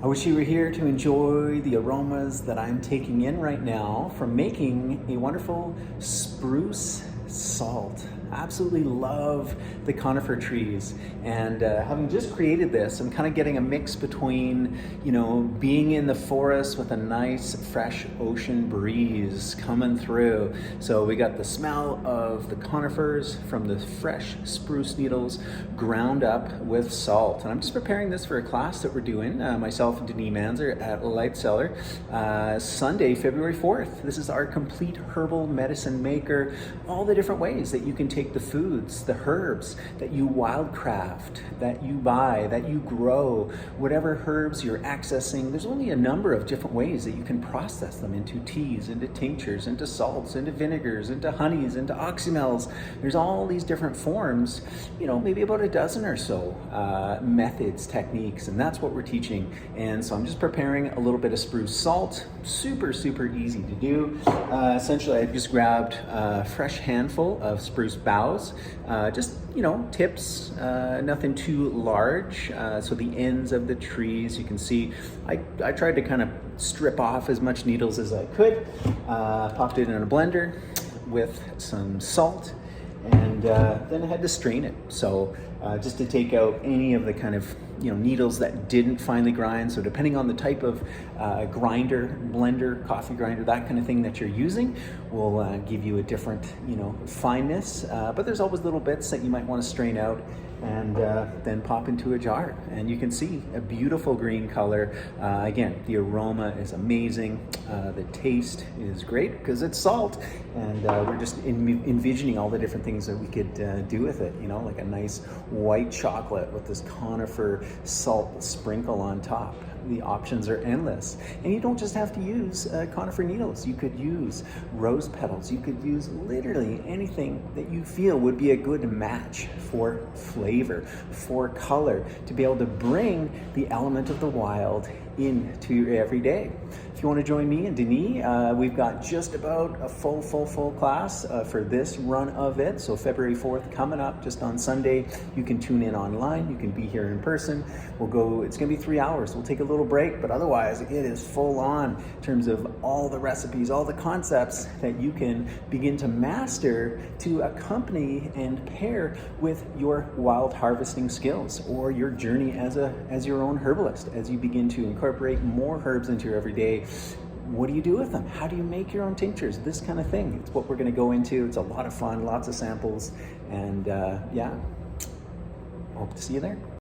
I wish you were here to enjoy the aromas that I'm taking in right now from making a wonderful spruce salt. Absolutely love the conifer trees, and having just created this, I'm kind of getting a mix between, being in the forest with a nice fresh ocean breeze coming through. So we got the smell of the conifers from the fresh spruce needles ground up with salt. And I'm just preparing this for a class that we're doing, myself and Denis Manzer at Light Cellar, Sunday, February 4th. This is our complete herbal medicine maker, all the different ways that you can take the foods, the herbs that you wildcraft, that you buy, that you grow, whatever herbs you're accessing. There's only a number of different ways that you can process them into teas, into tinctures, into salts, into vinegars, into honeys, into oxymels. There's all these different forms, maybe about a dozen or so methods, techniques, and that's what we're teaching. And so I'm just preparing a little bit of spruce salt, super easy to do. Essentially, I just grabbed a fresh handful of spruce boughs, just tips, nothing too large. So the ends of the trees, you can see, I tried to kind of strip off as much needles as I could. Popped it in a blender with some salt, and then I had to strain it. So just to take out any of the kind of needles that didn't finely grind. So depending on the type of grinder, blender, coffee grinder, that kind of thing that you're using will give you a different fineness. But there's always little bits that you might want to strain out and then pop into a jar. And you can see a beautiful green color. Again, the aroma is amazing. The taste is great because it's salt, and we're just envisioning all the different things that we could do with it, like a nice white chocolate with this conifer salt sprinkle on top. The options are endless. And you don't just have to use conifer needles. You could use rose petals. You could use literally anything that you feel would be a good match for flavor, for color, to be able to bring the element of the wild into your everyday. If you want to join me and Denis, we've got just about a full class for this run of it. So February 4th coming up just on Sunday. You can tune in online. You can be here in person. It's going to be 3 hours. We'll take a little break, but otherwise it is full on in terms of all the recipes, all the concepts that you can begin to master to accompany and pair with your wild harvesting skills or your journey as your own herbalist. As you begin to incorporate more herbs into your everyday, what do you do with them? How do you make your own tinctures? This kind of thing. It's what we're going to go into. It's a lot of fun, lots of samples, and hope to see you there.